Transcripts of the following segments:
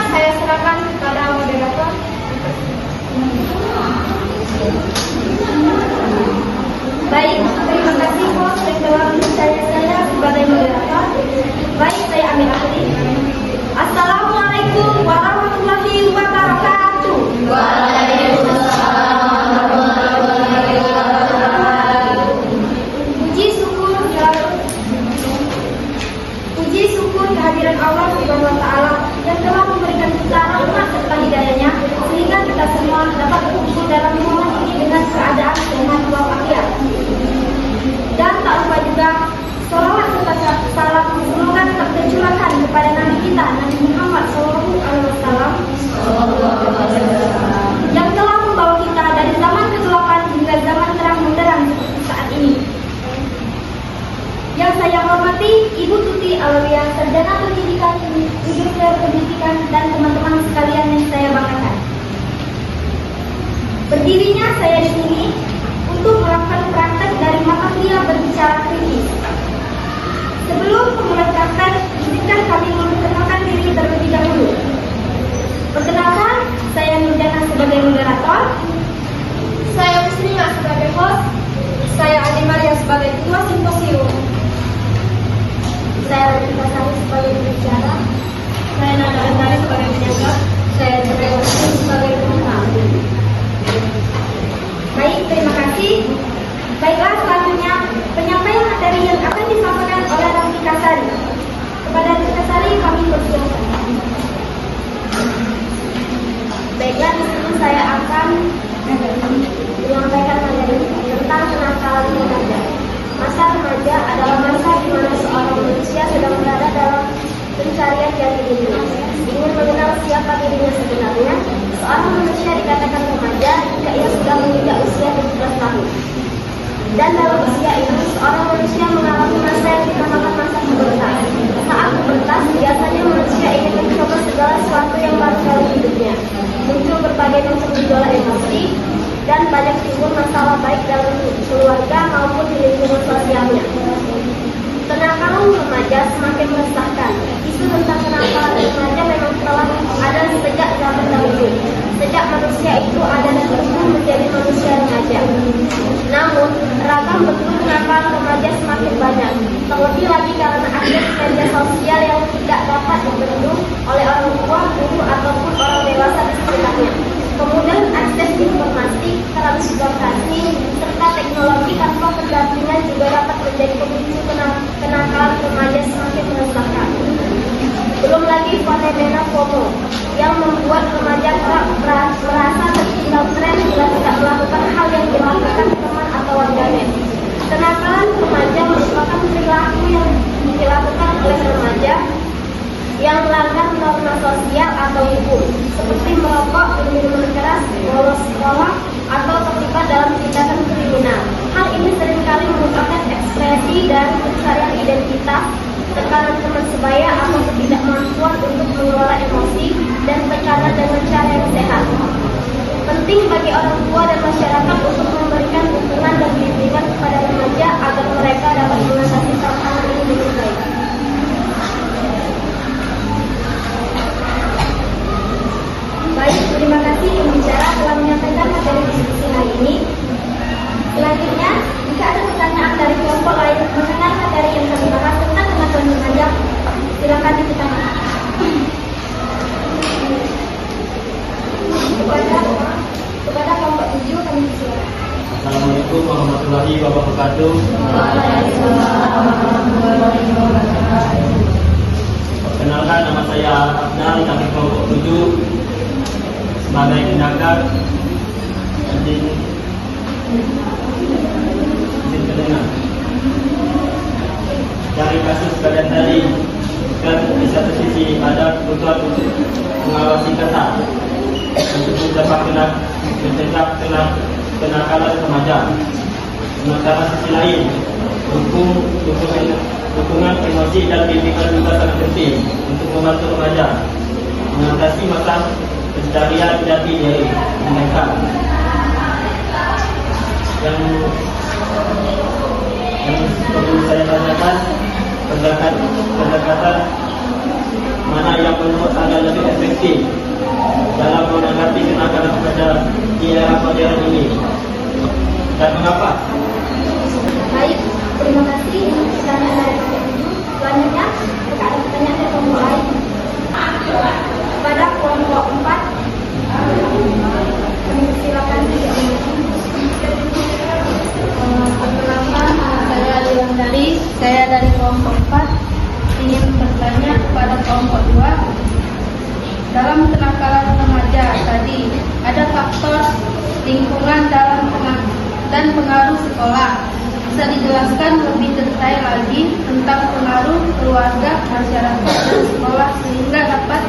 saya serahkan kepada moderator. Baik, terima kasih host yang telah mempercayai saya sebagai moderator. Baik, saya ambil alih. Assalamualaikum warahmatullahi wabarakatuh. Puji syukur kehadiran Allah Subhanahu wa Ta'ala yang telah memberikan kita rahmat serta hidayahnya sehingga kita semua dapat berkumpul dalam momen ini dengan keadaan sehat walafiat. Dan tak lupa juga salawat serta salam semoga tetap tercurahkan kepada Nabi kita Nabi Muhammad SAW yang telah membawa kita dari zaman kegelapan hingga zaman terang benderang saat ini. Yang saya hormati Ibu Tuti Alawiyah, Sarjana Pendidikan, Industri Pendidikan, dan teman-teman sekalian yang saya banggakan. Berdirinya saya di sini untuk melakukan praktek dari mata kuliah berbicara kritis. Sebelum memulai praktek, izinkan kami memperkenalkan diri terlebih dahulu. Perkenalkan, saya Nurjana sebagai moderator, saya Muslimah sebagai host, saya Adi Maria sebagai ketua simposium, saya Rita Sari sebagai pembicara, saya Nada Andari sebagai penyangga, saya Jepang sebagai pemenang. Baik, terima kasih. Baiklah, selanjutnya penyampaian materi yang akan disampaikan oleh Rita Sari. Kepada Rita Sari kami persilakan. Baiklah, di sini saya akan menyampaikan materi tentang kenakalan remaja. Masa remaja adalah masa di mana seorang manusia sedang berada dalam pencarian jati dirinya, ingin mengenal siapa dirinya sebenarnya. Seorang manusia dikatakan remaja jika ia sudah menginjak usia 17 tahun. Dan dalam usia itu, seorang manusia mengalami masa yang dinamakan masa pubertas. Saat pubertas, biasanya manusia ingin mencoba segala sesuatu yang baru dalam hidupnya. Muncul berbagai macam gejolak emosi, dan banyak timbul masalah baik dalam keluarga maupun di lingkungan sosialnya. Kenakalan remaja semakin meresahkan. Isu tentang kenakalan remaja memang telah ada sejak zaman dahulu. Sejak manusia itu ada dan tumbuh menjadi manusia remaja. Namun, ragam bentuk kenakalan remaja semakin banyak. Terlebih lagi karena akses media sosial yang tidak dapat dibendung oleh orang tua, guru, ataupun orang dewasa di sekitarnya. Kemudian akses informasi, transportasi, serta teknologi tanpa pendampingan juga dapat menjadi pemicu kenakalan remaja semakin meresahkan. Belum lagi fenomena FOMO yang membuat remaja merasa tertinggal tren bila tidak melakukan hal yang dilakukan teman atau warganet. Kenakalan remaja merupakan perilaku yang dilakukan oleh remaja yang melanggar norma sosial atau hukum, seperti merokok, minuman keras, bolos sekolah, atau terlibat dalam tindakan kriminal. Hal ini seringkali merupakan ekspresi dari pencarian identitas, tekanan teman sebaya, atau ketidakmampuan untuk mengelola emosi dan tekanan dengan cara yang sehat. Penting bagi orang tua dan masyarakat untuk memberikan dukungan dan bimbingan kepada remaja agar mereka dapat mengatasi tantangan ini dengan baik. Baik, terima kasih pembicara telah menyampaikan materi diskusi hari ini. Selanjutnya, jika ada pertanyaan dari kelompok lain mengenai materi yang kami bahas tentang kenakalan remaja, silakan ditanyakan. Kepada kelompok 7 kami silakan. Assalamualaikum warahmatullahi wabarakatuh. Perkenalkan, nama saya Abdal dari kelompok 7 sebagai tindakan dari kasus kalian tadi. Kan di satu sisi ada kebutuhan untuk mengawasi ketat untuk mencegah kenakalan remaja. Sementara sisi lain, dukungan emosi dan bimbingan juga sangat penting untuk membantu remaja mengatasi masa pencarian jati diri mereka. Yang perlu saya tanyakan, pendekatan mana yang menurut Anda lebih efektif modern ini. Dan mengapa? Baik, terima kasih. Pertanyaan dari kelompok 7. Selanjutnya, jika ada pertanyaan dari kelompok lain. Pada kelompok 4, silakan. Perkenalkan, saya Aliwan Dari. Saya dari kelompok 4 ingin bertanya kepada kelompok 2. Dalam kenakalan remaja tadi, ada faktor lingkungan dan pengaruh sekolah. Bisa dijelaskan lebih detail lagi tentang pengaruh keluarga, masyarakat, dan sekolah sehingga dapat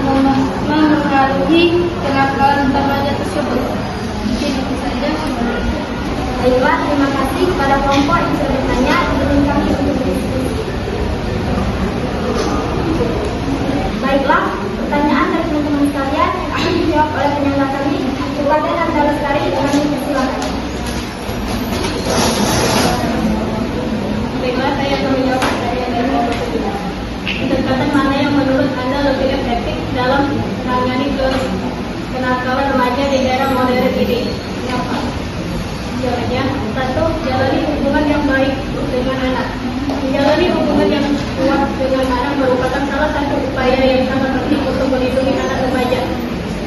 mempengaruhi kenakalan remaja tersebut. Mungkin itu saja. Baiklah, terima kasih kepada kelompok yang sudah bertanya. Izin kami untuk berdiskusi. Baiklah, pertanyaan dari teman-teman sekalian yang akan dijawab oleh penyangga kami, Keluarga dan Lestari, dengan dipersilakan. Baiklah, saya akan menjawab pertanyaan dari kelompok 7. Pendekatan mana yang menurut Anda lebih efektif dalam menangani kenakalan remaja di era modern ini? Kenapa? Jawabannya, 1. Jalani hubungan yang baik dengan anak. Menjalani hubungan yang kuat dengan anak merupakan salah satu upaya yang sangat penting untuk melindungi anak remaja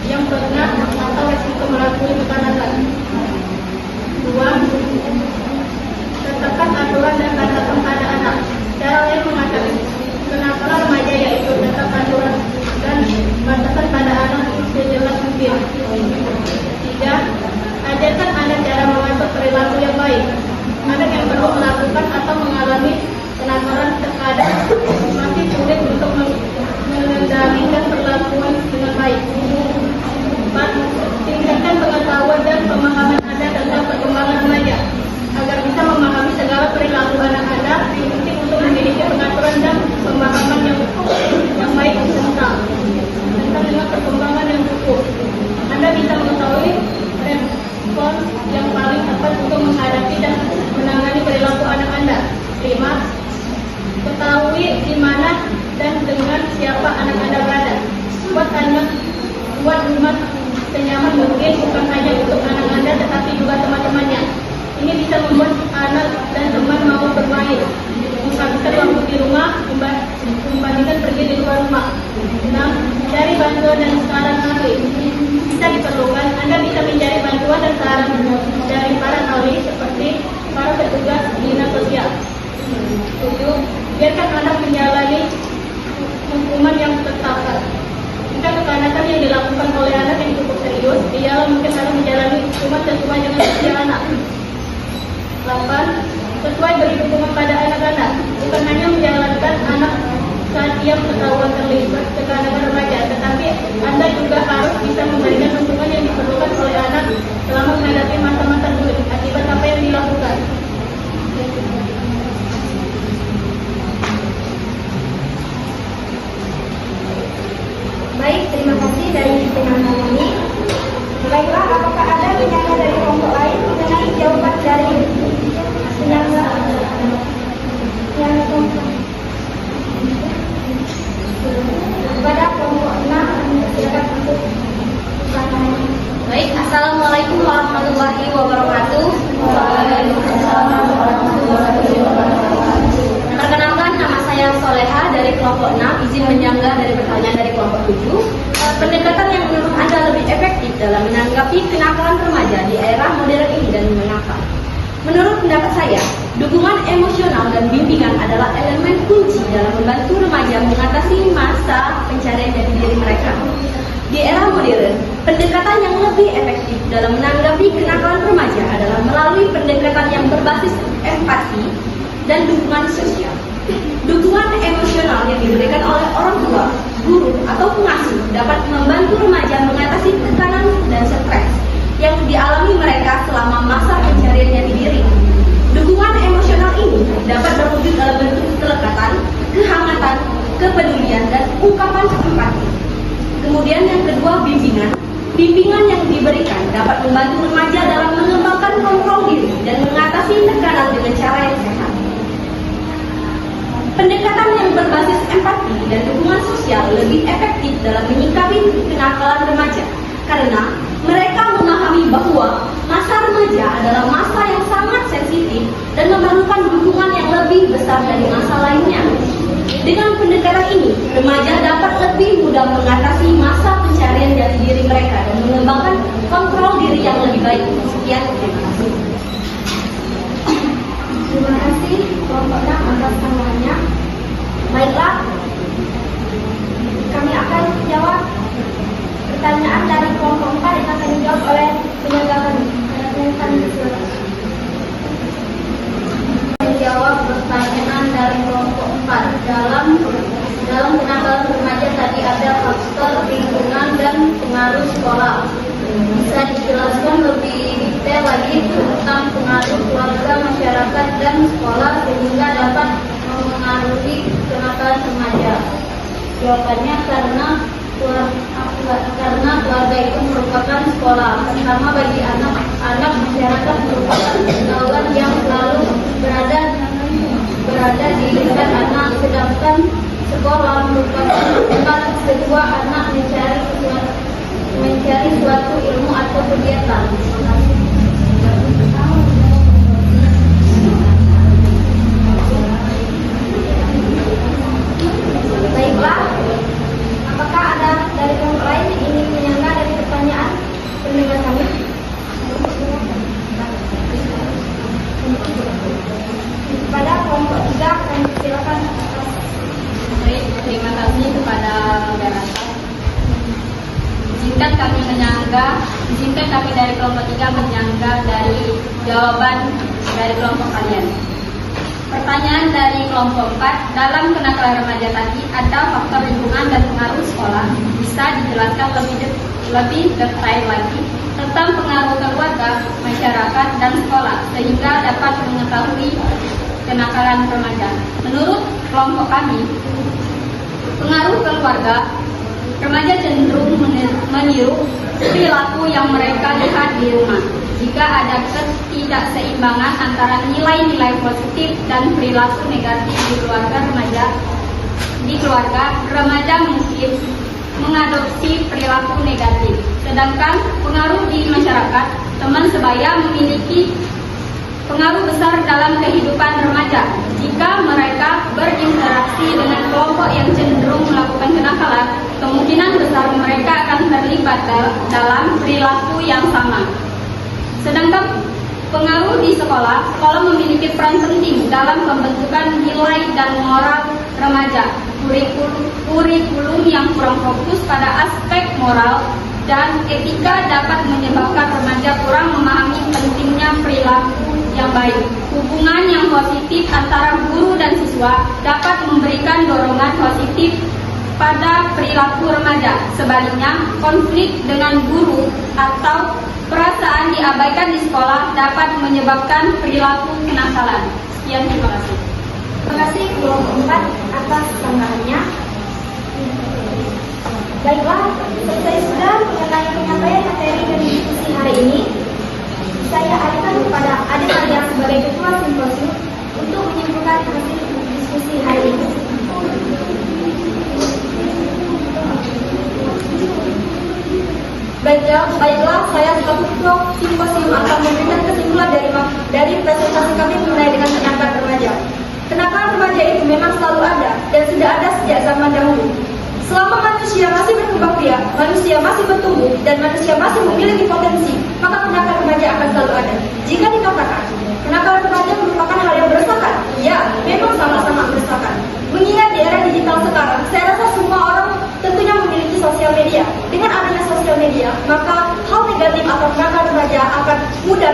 yang pernah atau resiko melakukan kekanakan. 2. Tetapkan aturan dan batasan pada anak. Cara lain mengatasi kenakalan remaja yaitu tetap aturan dan batasan pada anak sejelas mungkin. 3. Ajarkan anak cara mengatur perilaku yang baik. Anak yang perlu melakukan atau mengalami kenakalan terkadang masih sulit untuk mengendalikan perlakuan dengan baik. 4. Tingkatkan pengetahuan dan pemahaman Anda tentang perkembangan remaja agar bisa memahami segala perilaku anak Anda. Penting untuk memiliki pengaturan dan pemahaman yang baik tentang perkembangan yang cukup. Anda bisa mengetahui respon yang paling tepat untuk menghadapi dan menangani perilaku anak Anda. 5. Ketahui di mana dan dengan siapa anak Anda berada. Buat rumah senyaman mungkin bukan hanya untuk anak Anda tetapi juga teman-temannya. Ini bisa membuat anak dan teman mau bermain, menghabiskan waktu di rumah membandingkan pergi di luar rumah. 6. Cari bantuan dan saran ahli. Bisa diperlukan, Anda bisa mencari bantuan dan saran dari para ahli seperti para petugas dinas sosial. 7. Biarkan anak menjalani hukuman yang ditetapkan. Jika kekanakan yang dilakukan oleh anak yang cukup serius, ia mungkin harus menjalani hukuman sesuai dengan usia anak. 8. Sesuai beri dukungan pada anak-anak, bukan hanya menjalankan anak saat ia ketahuan terlibat kekanakan remaja, tetapi Anda juga harus bisa memberikan dukungan yang diperlukan oleh anak selama menghadapi masa-masa sulit akibat apa yang dilakukan. Baik, terima kasih dari penyangga kami. Baiklah, apakah ada penyangga dari kelompok lain mengenai jawaban dari penyangga kelompok? Pada kelompok 6, silakan untuk pertanyaan. Baik, Assalamualaikum warahmatullahi wabarakatuh. Perkenalkan, nama saya Soleha dari kelompok 6. Izin menyanggah dari pertanyaan dari kelompok 7. Pendekatan yang menurut Anda lebih efektif dalam menanggapi kenakalan remaja di era modern ini dan mengapa? Menurut pendapat saya, dukungan emosional dan bimbingan adalah elemen kunci dalam membantu remaja mengatasi masa pencarian jati diri mereka. Di era modern, pendekatan yang lebih efektif dalam menanggapi kenakalan remaja adalah melalui pendekatan yang berbasis empati dan dukungan sosial. Dukungan emosional yang diberikan oleh orang tua, guru, atau pengasuh dapat membantu remaja mengatasi tekanan dan stres yang dialami mereka selama masa pencarian jati diri. Dukungan emosional ini dapat berwujud dalam bentuk kelekatan, kehangatan, kepedulian, dan ungkapan empati. Kemudian yang kedua, bimbingan. Bimbingan yang diberikan dapat membantu remaja dalam mengembangkan kontrol diri dan mengatasi tekanan dengan cara yang sehat. Pendekatan yang berbasis empati dan dukungan sosial lebih efektif dalam menyikapi kenakalan remaja. karena mereka memahami bahwa masa remaja adalah masa yang sangat sensitif dan memerlukan dukungan yang lebih besar dari masa lainnya. Dengan pendekatan ini, remaja dapat lebih mudah mengatasi masa pencarian jati diri mereka dan mengembangkan kontrol diri yang lebih baik. Sekian, terima kasih. Terima kasih kelompok 6 atas tambahannya. Baiklah, kami akan jawab pertanyaan dari kelompok 4 yang akan dijawab oleh penjaga kami. Menjawab pertanyaan dari kelompok 4. Dalam kenakalan remaja tadi ada faktor lingkungan dan pengaruh sekolah. Bisa dijelaskan lebih detail lagi tentang pengaruh keluarga, masyarakat, dan sekolah sehingga dapat mengaruhi kenakalan remaja? Jawabannya karena keluarga itu merupakan sekolah pertama bagi anak-anak. Masyarakat merupakan pergaulan yang selalu berada di dekat anak, sedangkan sekolah merupakan tempat kedua anak mencari suatu ilmu atau kegiatan. Baiklah, apakah ada dari kelompok lain yang ingin menyangga dari pertanyaan pendengar kami? Pada kelompok 3, kami silakan. Baik, terima kasih kepada moderator. Izinkan kami dari kelompok 3 menyangga dari jawaban dari kelompok kalian. Pertanyaan dari kelompok 4, dalam kenakalan remaja tadi ada faktor lingkungan dan pengaruh sekolah. Bisa dijelaskan lebih detail lagi tentang pengaruh keluarga, masyarakat, dan sekolah sehingga dapat mengetahui kenakalan remaja. Menurut kelompok kami, pengaruh keluarga, remaja cenderung meniru perilaku yang mereka lihat di rumah. Jika ada ketidakseimbangan antara nilai-nilai positif dan perilaku negatif di keluarga remaja mungkin mengadopsi perilaku negatif. Sedangkan pengaruh di masyarakat, teman sebaya memiliki pengaruh besar dalam kehidupan remaja. Jika mereka berinteraksi dengan kelompok yang cenderung melakukan kenakalan, kemungkinan besar mereka akan terlibat dalam perilaku yang sama. Sedangkan pengaruh di sekolah memiliki peran penting dalam pembentukan nilai dan moral remaja. Kurikulum yang kurang fokus pada aspek moral dan etika dapat menyebabkan remaja kurang memahami pentingnya perilaku yang baik. Hubungan yang positif antara guru dan siswa dapat memberikan dorongan positif pada perilaku remaja. Sebaliknya, konflik dengan guru atau perasaan diabaikan di sekolah dapat menyebabkan perilaku kenakalan. Sekian, terima kasih. Terima kasih kelompok 4 atas tambahannya. Baiklah, selesai sudah penyampaian materi dan diskusi hari ini. Saya alihkan kepada adik yang sebagai ketua simposium untuk menyimpulkan hasil diskusi hari ini. Baiklah, saya selaku ketua simposium akan memberikan kesimpulan dari presentasi kami mengenai dengan kenakalan remaja. Kenakalan remaja itu memang selalu ada dan sudah ada sejak zaman dahulu. Selama manusia masih berkembang biak, manusia masih bertumbuh, dan manusia masih memiliki potensi, maka kenakalan remaja akan selalu ada. Jika dikatakan kenakalan remaja merupakan hal yang meresahkan, ya, memang sama-sama meresahkan. Mengingat di era digital sekarang, saya rasa semua orang tentunya memiliki sosial media. Dengan adanya sosial media, maka hal negatif atau kenakalan remaja akan mudah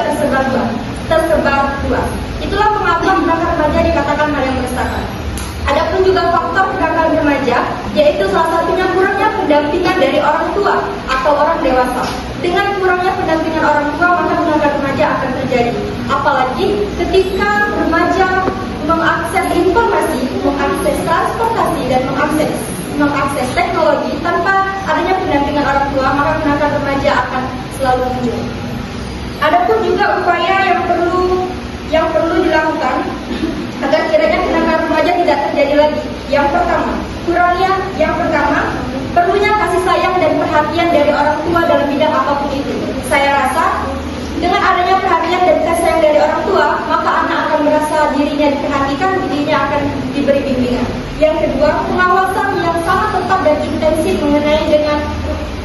tersebar luas. Itulah mengapa kenakalan remaja dikatakan hal yang meresahkan. Adapun juga faktor kenakalan remaja, yaitu salah satunya kurangnya pendampingan dari orang tua atau orang dewasa. Dengan kurangnya pendampingan orang tua, maka kenakalan remaja akan terjadi. Apalagi ketika remaja mengakses informasi, mengakses transportasi, dan mengakses teknologi tanpa adanya pendampingan orang tua, maka kenakalan remaja akan selalu muncul. Adapun juga upaya yang perlu dilakukan agar kiranya kenakalan remaja tidak terjadi lagi. Yang pertama, perlunya kasih sayang dan perhatian dari orang tua dalam bidang dirinya diperhatikan, dirinya akan diberi bimbingan. Yang kedua, pengawasan yang sangat ketat dan intensif mengenai dengan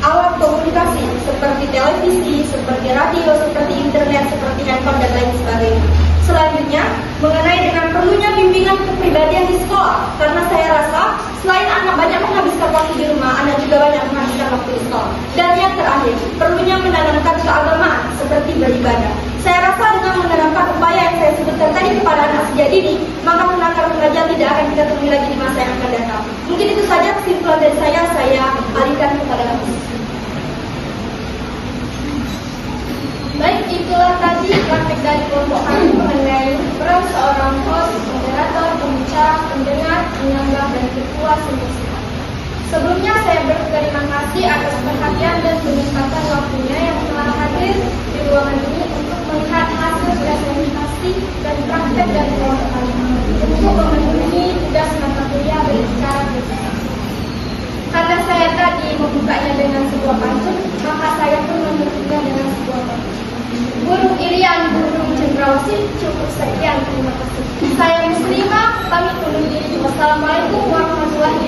alat komunikasi seperti televisi, seperti radio, seperti internet, seperti handphone dan lain sebagainya. Selanjutnya, mengenai dengan perlunya bimbingan kepribadian di sekolah, karena saya rasa selain anak banyak menghabiskan waktu di rumah, anak juga banyak menghabiskan waktu di sekolah. Dan yang terakhir, perlunya menanamkan keagamaan seperti beribadah. Saya rasa dengan menanamkan upaya yang saya sebutkan tadi kepada anak sejak dini, maka penangkaran remaja tidak akan kita temui lagi di masa yang akan datang. Mungkin itu saja kesimpulan dari saya alihkan kepada kamu. Baik, itulah tadi praktik dari kelompok kami mengenai peran seorang host, moderator, pembicara, pendengar, penyangga, dan ketua semesta. Sebelumnya saya berterima kasih atas perhatian dan penyempatan waktunya yang telah hadir di ruangan ini untuk melihat hasil presentasi dan praktek dari kelompok kami untuk memenuhi tugas mata kuliah secara bersama. Karena saya tadi membukanya dengan sebuah pantun, maka saya pun menutupnya dengan sebuah pantun. Burung irian, burung cendrawasih, cukup sekian, terima kasih. Saya Muslimah, pamit undur diri. Wassalamualaikum warahmatullahi wabarakatuh.